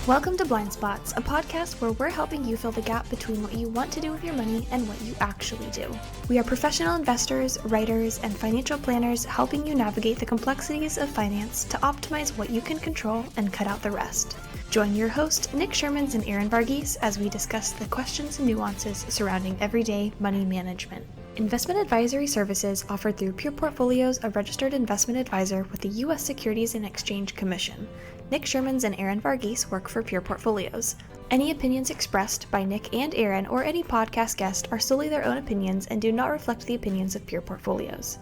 Welcome to Blind Spots, a podcast where we're helping you fill the gap between what you want to do with your money and what you actually do. We are professional investors, writers, and financial planners helping you navigate the complexities of finance to optimize what you can control and cut out the rest. Join your host, Nick Shermans and Aaron Varghese, as we discuss the questions and nuances surrounding everyday money management. Investment advisory services offered through Pure Portfolios, a registered investment advisor with the U.S. Securities and Exchange Commission. Nick Shermans and Aaron Varghese work for Pure Portfolios. Any opinions expressed by Nick and Aaron or any podcast guest are solely their own opinions and do not reflect the opinions of Pure Portfolios.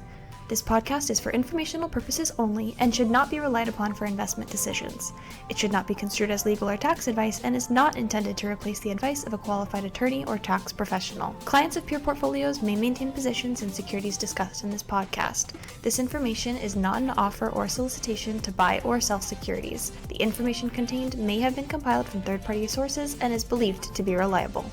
This podcast is for informational purposes only and should not be relied upon for investment decisions. It should not be construed as legal or tax advice and is not intended to replace the advice of a qualified attorney or tax professional. Clients of Pure Portfolios may maintain positions in securities discussed in this podcast. This information is not an offer or solicitation to buy or sell securities. The information contained may have been compiled from third-party sources and is believed to be reliable.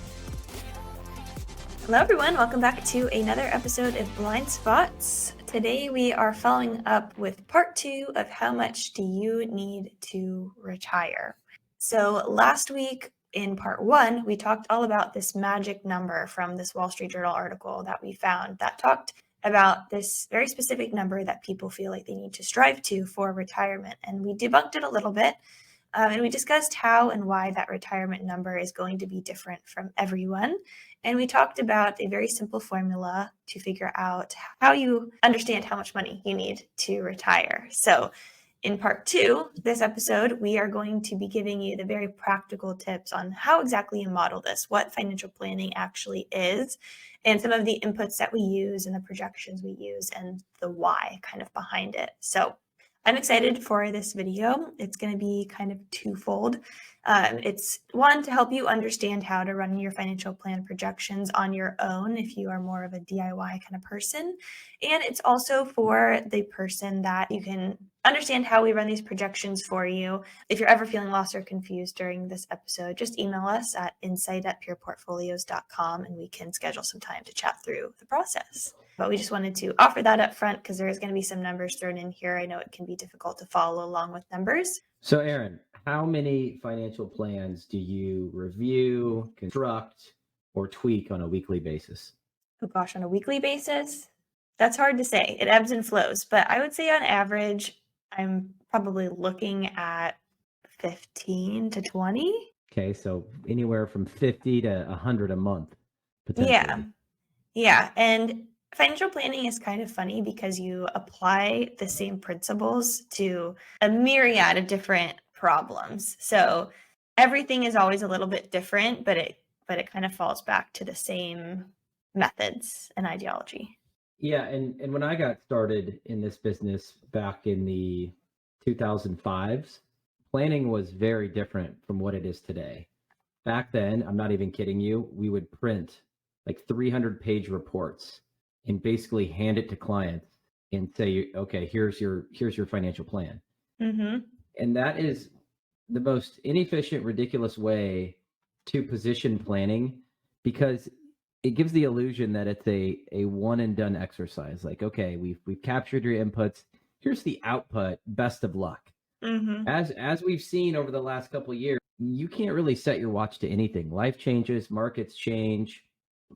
Hello everyone, welcome back to another episode of Blind Spots. Today we are following up with part 2 of how much do you need to retire. So last week in part 1, we talked all about this magic number from this Wall Street Journal article that we found that talked about this very specific number that people feel like they need to strive to for retirement. And we debunked it a little bit. And we discussed how and why that retirement number is going to be different from everyone. And we talked about a very simple formula to figure out how you understand how much money you need to retire. So in part 2, this episode, we are going to be giving you the very practical tips on how exactly you model this, what financial planning actually is, and some of the inputs that we use and the projections we use and the why kind of behind it. So I'm excited for this video. It's going to be kind of twofold. It's one, to help you understand how to run your financial plan projections on your own if you are more of a DIY kind of person. And it's also for the person that you can understand how we run these projections for you. If you're ever feeling lost or confused during this episode, just email us at insight@pureportfolios.com and we can schedule some time to chat through the process. But we just wanted to offer that up front because there is going to be some numbers thrown in here. I know it can be difficult to follow along with numbers. So Aaron, how many financial plans do you review, construct, or tweak on a weekly basis? Oh gosh, on a weekly basis? That's hard to say. It ebbs and flows. But I would say on average, I'm probably looking at 15 to 20. Okay, so anywhere from 50 to 100 a month, potentially. Yeah. And financial planning is kind of funny because you apply the same principles to a myriad of different problems. So everything is always a little bit different, but it kind of falls back to the same methods and ideology. Yeah, and when I got started in this business back in the 2005s, planning was very different from what it is today. Back then, I'm not even kidding you, we would print like 300-page reports and basically hand it to clients and say, okay, here's your financial plan. Mm-hmm. And that is the most inefficient, ridiculous way to position planning because it gives the illusion that it's a one and done exercise. Like, okay, we've captured your inputs. Here's the output. Best of luck. Mm-hmm. As we've seen over the last couple of years, you can't really set your watch to anything. Life changes, markets change.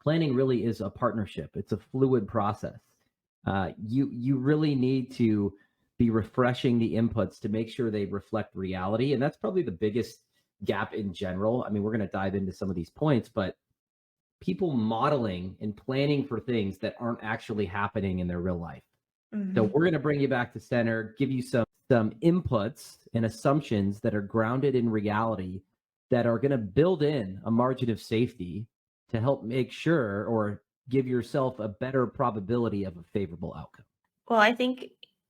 Planning really is a partnership. It's a fluid process. You really need to be refreshing the inputs to make sure they reflect reality. And that's probably the biggest gap in general. I mean, we're going to dive into some of these points, but people modeling and planning for things that aren't actually happening in their real life. Mm-hmm. So we're going to bring you back to center, give you some inputs and assumptions that are grounded in reality that are going to build in a margin of safety to help make sure or give yourself a better probability of a favorable outcome. Well, I think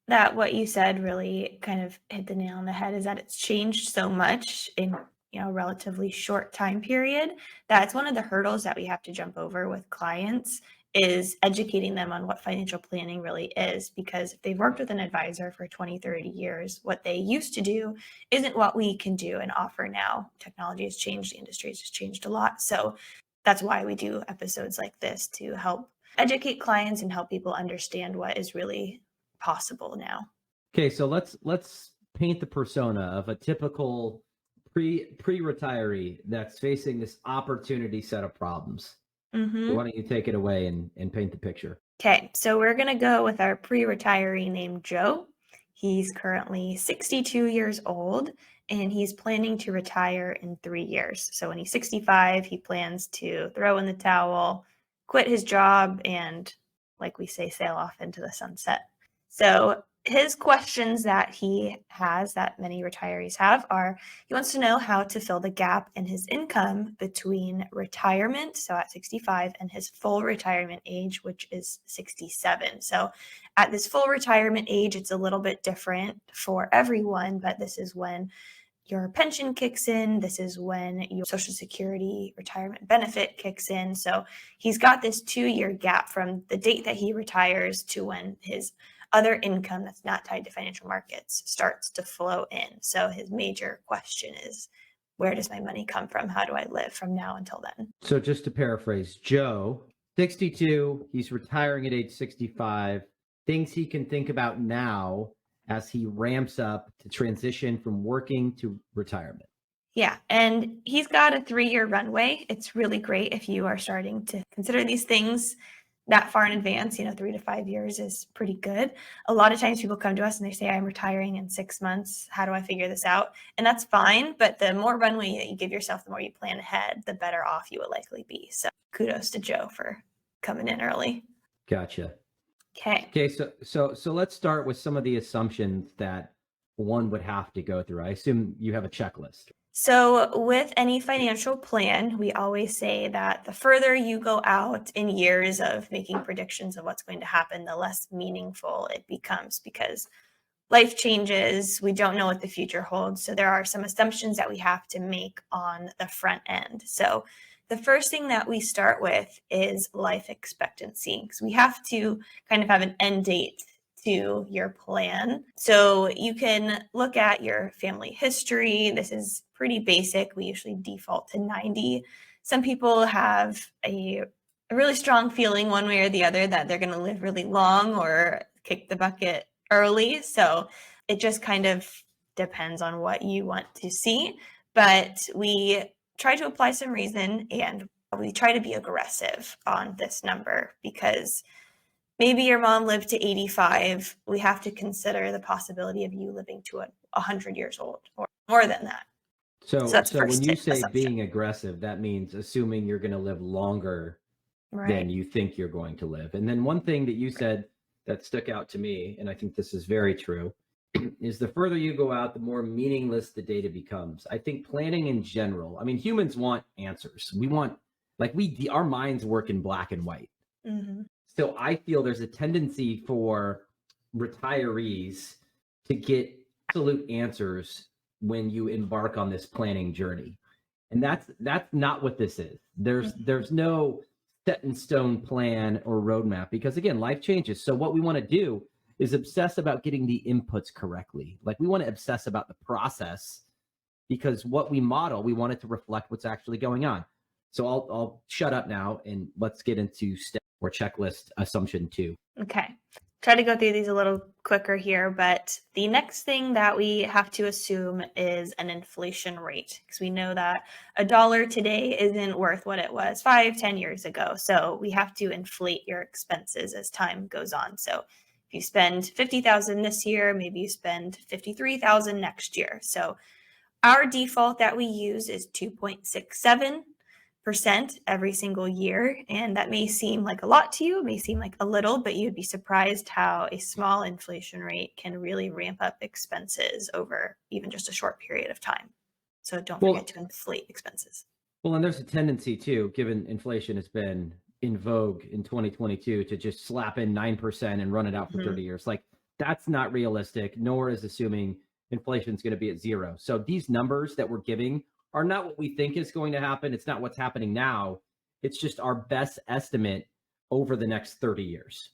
that what you said really kind of hit the nail on the head is that it's changed so much in a relatively short time period. That's one of the hurdles that we have to jump over with clients is educating them on what financial planning really is, because if they've worked with an advisor for 20, 30 years, what they used to do isn't what we can do and offer now. Technology has changed, the industry has just changed a lot. So that's why we do episodes like this, to help educate clients and help people understand what is really possible now. Okay, so let's paint the persona of a typical pre-retiree that's facing this opportunity set of problems. Mm-hmm. Why don't you take it away and paint the picture? Okay, so we're going to go with our pre-retiree named Joe. He's currently 62 years old and he's planning to retire in 3 years. So when he's 65, he plans to throw in the towel, quit his job, and, like we say, sail off into the sunset. So his questions that he has, that many retirees have, are he wants to know how to fill the gap in his income between retirement, so at 65, and his full retirement age, which is 67. So at this full retirement age, it's a little bit different for everyone, but this is when your pension kicks in. This is when your Social Security retirement benefit kicks in. So he's got this 2-year gap from the date that he retires to when his other income that's not tied to financial markets starts to flow in. So his major question is, where does my money come from? How do I live from now until then? So just to paraphrase, Joe, 62, he's retiring at age 65, things he can think about now as he ramps up to transition from working to retirement. Yeah, and he's got a 3-year runway. It's really great if you are starting to consider these things that far in advance. 3 to 5 years is pretty good. A lot of times people come to us and they say, I'm retiring in 6 months. How do I figure this out? And that's fine. But the more runway that you give yourself, the more you plan ahead, the better off you will likely be. So kudos to Joe for coming in early. Gotcha. Okay. So let's start with some of the assumptions that one would have to go through. I assume you have a checklist. So with any financial plan, we always say that the further you go out in years of making predictions of what's going to happen, the less meaningful it becomes, because life changes. We don't know what the future holds. So there are some assumptions that we have to make on the front end. So the first thing that we start with is life expectancy, because we have to kind of have an end date to your plan. So you can look at your family history. This is pretty basic. We usually default to 90. Some people have a really strong feeling one way or the other that they're going to live really long or kick the bucket early. So it just kind of depends on what you want to see. But we try to apply some reason and we try to be aggressive on this number, because maybe your mom lived to 85. We have to consider the possibility of you living to 100 years old or more than that. So that's when you say assumption. being aggressive, that means assuming you're going to live longer than you think you're going to live. And then one thing that you said that stuck out to me, and I think this is very true, is the further you go out, the more meaningless the data becomes. I think planning in general, I mean, humans want answers. We want, our minds work in black and white. Mm-hmm. So I feel there's a tendency for retirees to get absolute answers when you embark on this planning journey. And that's not what this is. There's no set in stone plan or roadmap, because again, life changes. So what we want to do is obsess about getting the inputs correctly. Like, we want to obsess about the process, because what we model, we want it to reflect what's actually going on. So I'll shut up now and let's get into step or checklist assumption 2. Okay. Try to go through these a little quicker here, but the next thing that we have to assume is an inflation rate, because we know that $1 today isn't worth what it was 5-10 years ago. So we have to inflate your expenses as time goes on. So if you spend $50,000 this year, maybe you spend $53,000 next year. So our default that we use is 2.67% every single year. And that may seem like a lot to you, it may seem like a little, but you'd be surprised how a small inflation rate can really ramp up expenses over even just a short period of time. So don't forget to inflate expenses. Well, and there's a tendency too, given inflation has been in vogue in 2022, to just slap in 9% and run it out for 30 years. Like, that's not realistic, nor is assuming inflation is going to be at 0. So these numbers that we're giving are not what we think is going to happen. It's not what's happening now. It's just our best estimate over the next 30 years.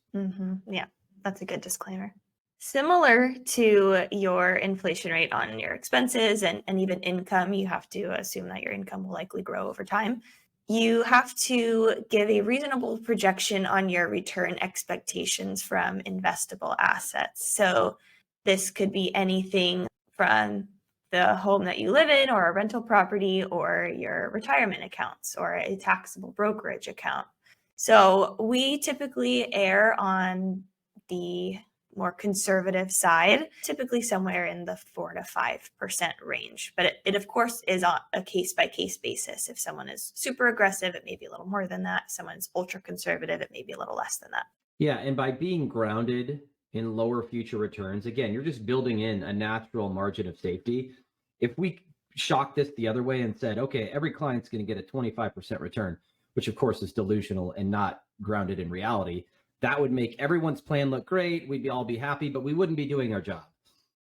Yeah, that's a good disclaimer. Similar to your inflation rate on your expenses and even income, you have to assume that your income will likely grow over time. You have to give a reasonable projection on your return expectations from investable assets. So this could be anything from the home that you live in, or a rental property, or your retirement accounts, or a taxable brokerage account. So we typically err on the more conservative side, typically somewhere in the 4 to 5% range. But it of course is on a case by case basis. If someone is super aggressive, it may be a little more than that. If someone's ultra conservative, it may be a little less than that. Yeah, and by being grounded in lower future returns, again, you're just building in a natural margin of safety. If we shock this the other way and said, okay, every client's going to get a 25% return, which of course is delusional and not grounded in reality, that would make everyone's plan look great. We'd all be happy, but we wouldn't be doing our job.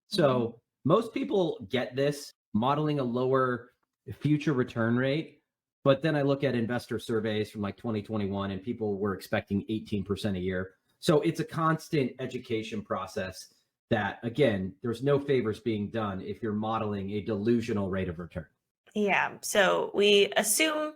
So most people get this, modeling a lower future return rate. But then I look at investor surveys from like 2021 and people were expecting 18% a year. So it's a constant education process that, again, there's no favors being done if you're modeling a delusional rate of return. Yeah. So we assume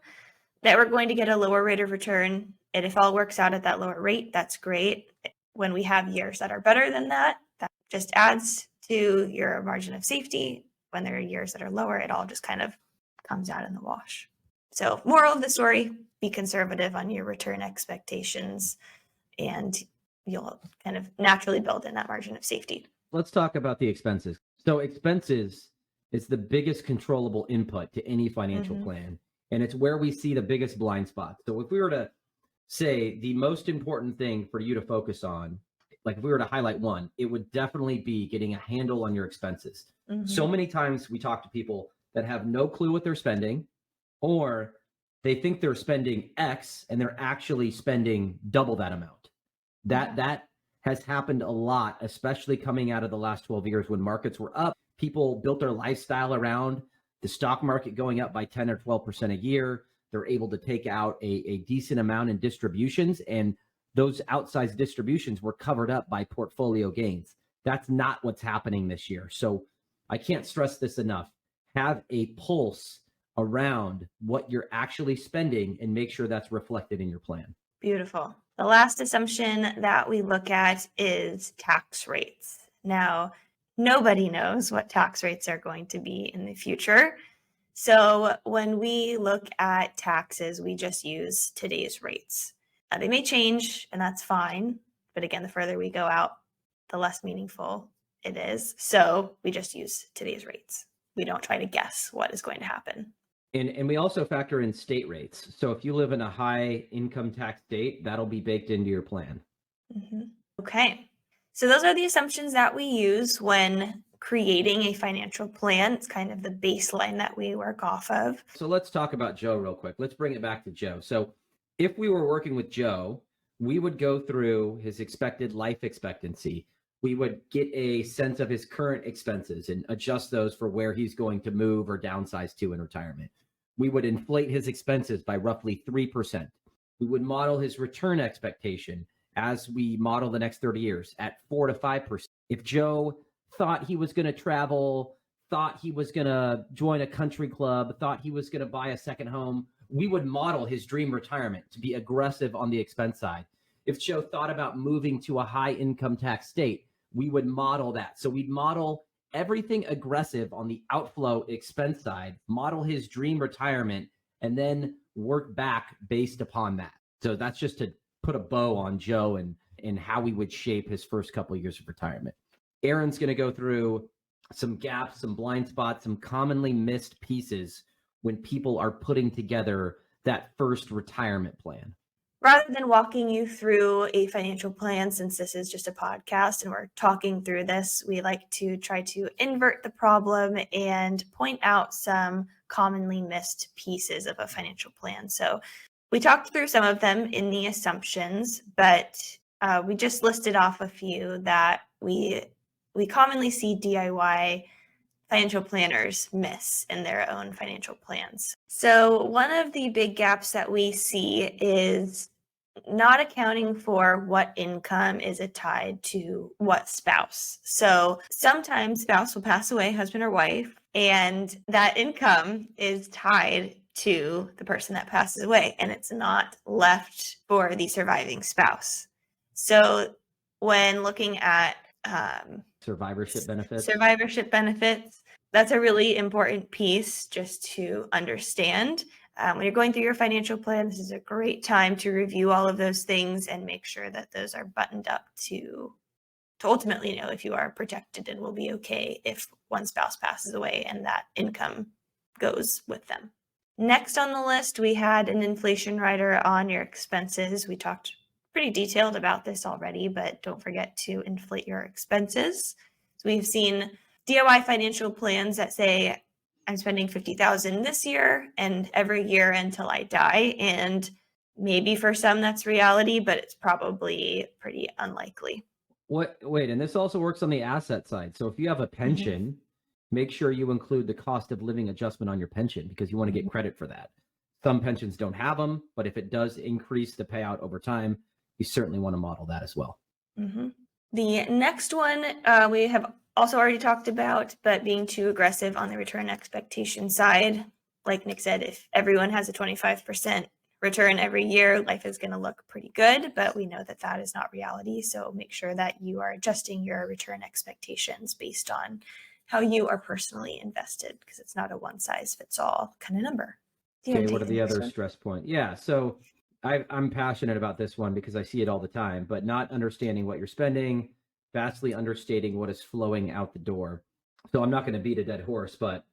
that we're going to get a lower rate of return. And if all works out at that lower rate, that's great. When we have years that are better than that, that just adds to your margin of safety. When there are years that are lower, it all just kind of comes out in the wash. So moral of the story, be conservative on your return expectations, and you'll kind of naturally build in that margin of safety. Let's talk about the expenses. So expenses is the biggest controllable input to any financial plan. And it's where we see the biggest blind spots. So if we were to say the most important thing for you to focus on, like if we were to highlight one, it would definitely be getting a handle on your expenses. So many times we talk to people that have no clue what they're spending, or they think they're spending X and they're actually spending double that amount. That has happened a lot, especially coming out of the last 12 years when markets were up. People built their lifestyle around the stock market going up by 10 or 12% a year. They're able to take out a decent amount in distributions, and those outsized distributions were covered up by portfolio gains. That's not what's happening this year. So I can't stress this enough. Have a pulse around what you're actually spending and make sure that's reflected in your plan. Beautiful. The last assumption that we look at is tax rates. Now, nobody knows what tax rates are going to be in the future. So when we look at taxes, we just use today's rates. They may change, and that's fine. But again, the further we go out, the less meaningful it is. So we just use today's rates. We don't try to guess what is going to happen. And we also factor in state rates. So if you live in a high income tax state, that'll be baked into your plan. Okay. So those are the assumptions that we use when creating a financial plan. It's kind of the baseline that we work off of. So let's talk about Joe real quick. Let's bring it back to Joe. So if we were working with Joe, we would go through his expected life expectancy. We would get a sense of his current expenses and adjust those for where he's going to move or downsize to in retirement. We would inflate his expenses by roughly 3%. We would model his return expectation as we model the next 30 years at 4 to 5%. If Joe thought he was going to travel, thought he was going to join a country club, thought he was going to buy a second home, we would model his dream retirement to be aggressive on the expense side. If Joe thought about moving to a high income tax state, we would model that. So we'd model everything aggressive on the outflow expense side, model his dream retirement, and then work back based upon that. So that's just to put a bow on Joe and how we would shape his first couple of years of retirement. Aaron's going to go through some gaps, some blind spots, some commonly missed pieces when people are putting together that first retirement plan. Rather than walking you through a financial plan, since this is just a podcast and we're talking through this, we like to try to invert the problem and point out some commonly missed pieces of a financial plan. So we talked through some of them in the assumptions, but we just listed off a few that we commonly see DIY financial planners miss in their own financial plans. So one of the big gaps that we see is not accounting for what income is tied to what spouse. So sometimes spouse will pass away, husband or wife, and that income is tied to the person that passes away, and it's not left for the surviving spouse. So when looking at Survivorship benefits, that's a really important piece just to understand. When you're going through your financial plan, this is a great time to review all of those things and make sure that those are buttoned up to ultimately know if you are protected and will be okay if one spouse passes away and that income goes with them. Next on the list, we had an inflation rider on your expenses. We talked pretty detailed about this already, but don't forget to inflate your expenses. So we've seen DIY financial plans that say, I'm spending $50,000 this year and every year until I die. And maybe for some that's reality, but it's probably pretty unlikely. Wait, and this also works on the asset side. So if you have a pension, make sure you include the cost of living adjustment on your pension because you want to get credit for that. Some pensions don't have them, but if it does increase the payout over time, you certainly want to model that as well. The next one we have also already talked about, but being too aggressive on the return expectation side. Like Nick said, if everyone has a 25% return every year, life is going to look pretty good, but we know that that is not reality. So make sure that you are adjusting your return expectations based on how you are personally invested, because it's not a one size fits all kind of number. Okay, what are the other stress points? Yeah, so I'm passionate about this one because I see it all the time, but not understanding what you're spending, vastly understating what is flowing out the door. So I'm not going to beat a dead horse, but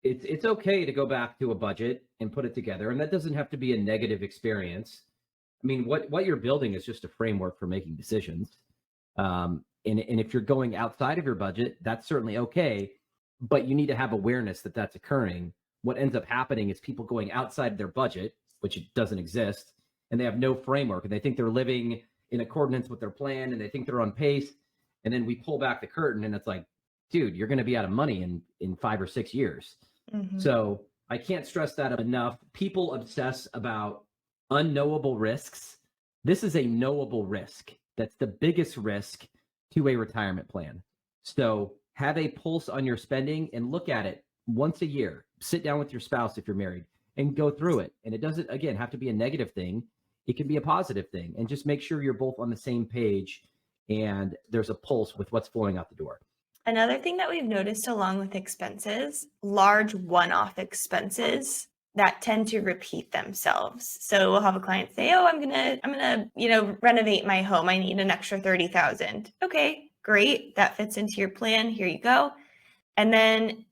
it's okay to go back to a budget and put it together, and that doesn't have to be a negative experience. I mean, what you're building is just a framework for making decisions. And if you're going outside of your budget, that's certainly okay, but you need to have awareness that that's occurring. What ends up happening is people going outside their budget, which it doesn't exist, and they have no framework, and they think they're living in accordance with their plan, and they think they're on pace, and then we pull back the curtain, and it's like, dude, you're going to be out of money in 5 or 6 years. So I can't stress that enough. People obsess about unknowable risks. This is a knowable risk. That's the biggest risk to a retirement plan. So have a pulse on your spending and look at it once a year. Sit down with your spouse if you're married and go through it. And it doesn't, again, have to be a negative thing. It can be a positive thing. And just make sure you're both on the same page and there's a pulse with what's flowing out the door. Another thing that we've noticed along with expenses, large one-off expenses that tend to repeat themselves. So we'll have a client say, "Oh, I'm gonna, renovate my home. I need an extra $30,000." Okay, great. That fits into your plan. Here you go. And then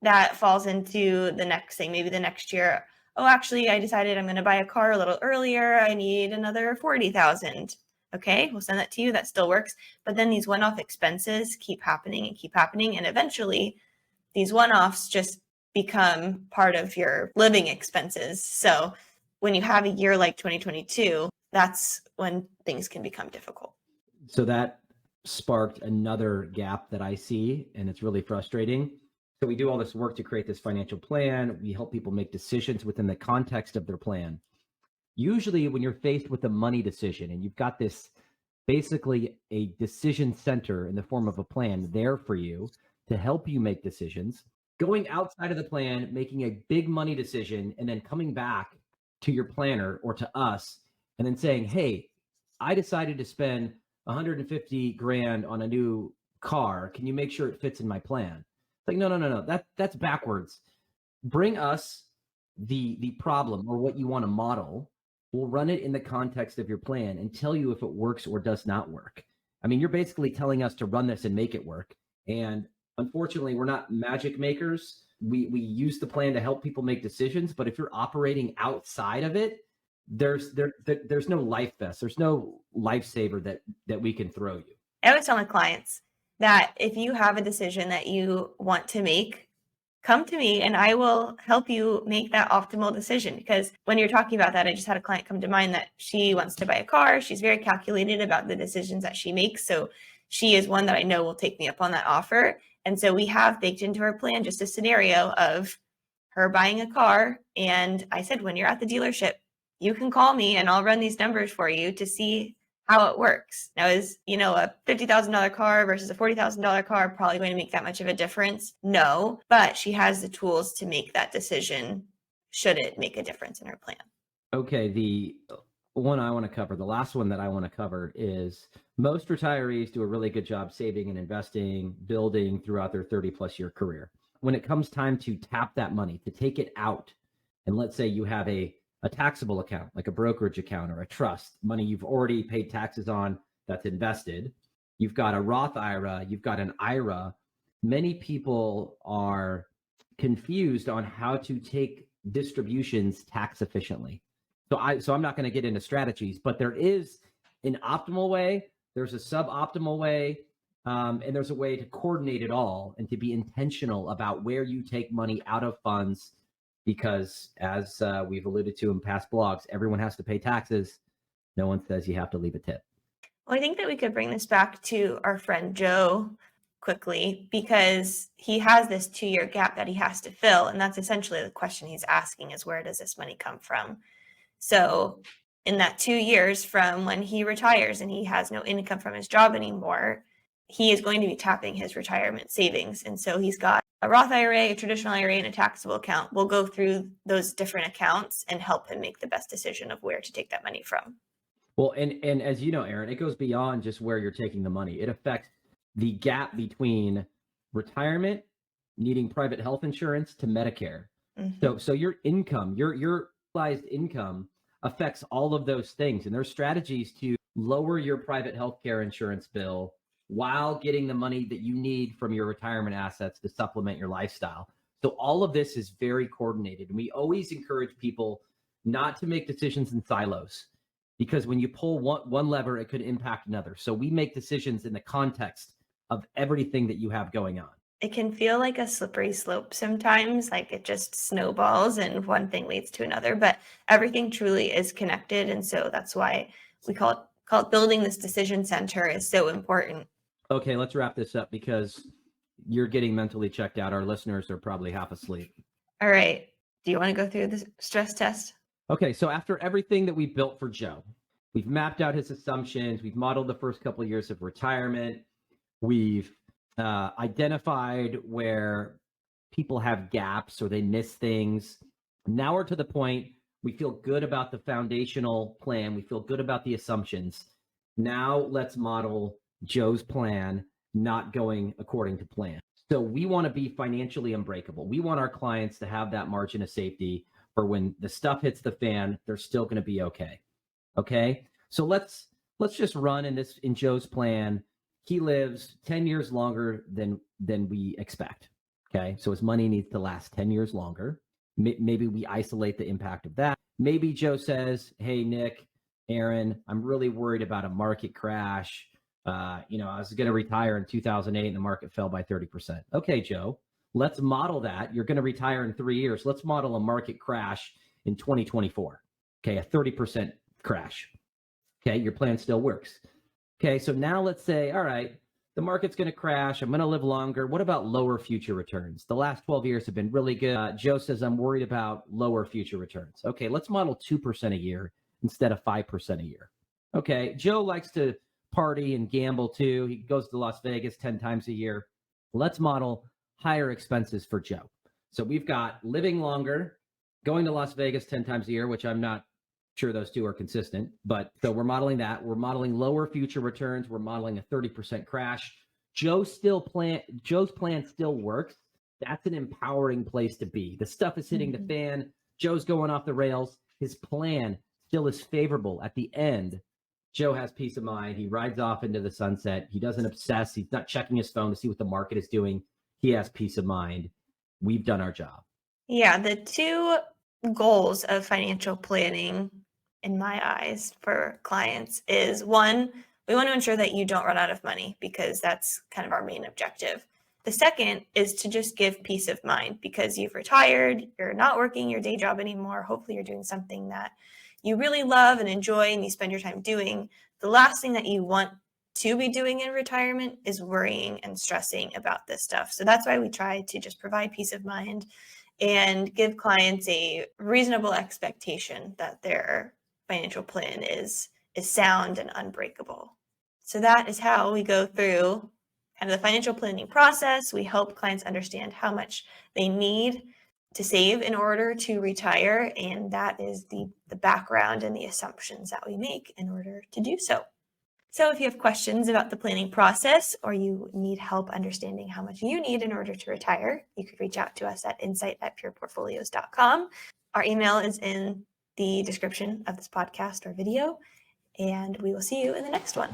that falls into the next thing, maybe the next year. "Oh, actually, I decided I'm going to buy a car a little earlier. I need another $40,000. Okay, we'll send that to you. That still works. But then these one-off expenses keep happening. And eventually these one-offs just become part of your living expenses. So when you have a year like 2022, that's when things can become difficult. So that sparked another gap that I see, and it's really frustrating. So we do all this work to create this financial plan. We help people make decisions within the context of their plan. Usually when you're faced with a money decision and you've got this basically a decision center in the form of a plan there for you to help you make decisions, going outside of the plan, making a big money decision, and then coming back to your planner or to us and then saying, "Hey, I decided to spend 150 grand on a new car. Can you make sure it fits in my plan?" It's like, no. That's backwards. Bring us the problem or what you want to model. We'll run it in the context of your plan and tell you if it works or does not work. I mean, you're basically telling us to run this and make it work. And unfortunately, we're not magic makers. We use the plan to help people make decisions. But if you're operating outside of it, there's no life vest. There's no lifesaver that we can throw you. I always tell my clients that if you have a decision that you want to make, come to me and I will help you make that optimal decision. Because when you're talking about that, I just had a client come to mind that she wants to buy a car. She's very calculated about the decisions that she makes. So she is one that I know will take me up on that offer. And so we have baked into her plan just a scenario of her buying a car. And I said, when you're at the dealership, you can call me and I'll run these numbers for you to see how it works. Now, is, a $50,000 car versus a $40,000 car probably going to make that much of a difference? No, but she has the tools to make that decision should it make a difference in her plan. Okay, the one I want to cover, the last one that I want to cover is most retirees do a really good job saving and investing, building throughout their 30 plus year career. when it comes time to tap that money, to take it out, and let's say you have a taxable account, like a brokerage account or a trust, money you've already paid taxes on that's invested. You've got a Roth IRA, you've got an IRA. Many people are confused on how to take distributions tax efficiently. So I'm not going to get into strategies, but there is an optimal way, there's a suboptimal way, and there's a way to coordinate it all and to be intentional about where you take money out of funds, because as we've alluded to in past blogs, everyone has to pay taxes. No one says you have to leave a tip. Well, I think that we could bring this back to our friend Joe quickly, because he has this 2-year gap that he has to fill. And that's essentially the question he's asking, is where does this money come from? So in that 2 years from when he retires and he has no income from his job anymore, he is going to be tapping his retirement savings. And so he's got a Roth IRA, a traditional IRA, and a taxable account. We'll go through those different accounts and help him make the best decision of where to take that money from. Well, and as you know, Aaron, it goes beyond just where you're taking the money. It affects the gap between retirement, needing private health insurance, to Medicare. Mm-hmm. So your income, your realized income affects all of those things. And there's strategies to lower your private healthcare insurance bill while getting the money that you need from your retirement assets to supplement your lifestyle. So all of this is very coordinated. And we always encourage people not to make decisions in silos, because when you pull one lever, it could impact another. So we make decisions in the context of everything that you have going on. It can feel like a slippery slope sometimes, like it just snowballs and one thing leads to another, but everything truly is connected. And so that's why we call it building this decision center is so important. Okay, let's wrap this up because you're getting mentally checked out. Our listeners are probably half asleep. All right. Do you want to go through the stress test? Okay, so after everything that we built for Joe, we've mapped out his assumptions, we've modeled the first couple of years of retirement, we've identified where people have gaps or they miss things. Now we're to the point, we feel good about the foundational plan, we feel good about the assumptions. Now let's model Joe's plan not going according to plan. So we want to be financially unbreakable. We want our clients to have that margin of safety for when the stuff hits the fan, they're still going to be okay. Okay. So let's just run in Joe's plan. He lives 10 years longer than we expect. Okay. So his money needs to last 10 years longer. Maybe we isolate the impact of that. Maybe Joe says, hey, Nick, Aaron, I'm really worried about a market crash. I was going to retire in 2008 and the market fell by 30%. Okay, Joe, let's model that. You're going to retire in 3 years. Let's model a market crash in 2024. Okay, a 30% crash. Okay, your plan still works. Okay, so now let's say, all right, the market's going to crash. I'm going to live longer. What about lower future returns? The last 12 years have been really good. Joe says, I'm worried about lower future returns. Okay, let's model 2% a year instead of 5% a year. Okay, Joe likes to party and gamble too. He goes to Las Vegas 10 times a year. Let's model higher expenses for Joe. So we've got living longer, going to Las Vegas 10 times a year, which I'm not sure those two are consistent, but so we're modeling that. We're modeling lower future returns. We're modeling a 30% crash. Joe's plan still works. That's an empowering place to be. The stuff is hitting the fan. Joe's going off the rails. His plan still is favorable. At the end, Joe has peace of mind. He rides off into the sunset. He doesn't obsess. He's not checking his phone to see what the market is doing. He has peace of mind. We've done our job. Yeah, the two goals of financial planning, in my eyes, for clients is, one, we want to ensure that you don't run out of money, because that's kind of our main objective. The second is to just give peace of mind because you've retired, you're not working your day job anymore. Hopefully you're doing something that you really love and enjoy and you spend your time doing. The last thing that you want to be doing in retirement is worrying and stressing about this stuff. So that's why we try to just provide peace of mind and give clients a reasonable expectation that their financial plan is sound and unbreakable. So that is how we go through kind of the financial planning process. We help clients understand how much they need to save in order to retire, and that is the background and the assumptions that we make in order to do so. So if you have questions about the planning process or you need help understanding how much you need in order to retire, you could reach out to us at insight@pureportfolios.com. Our email is in the description of this podcast or video, and we will see you in the next one.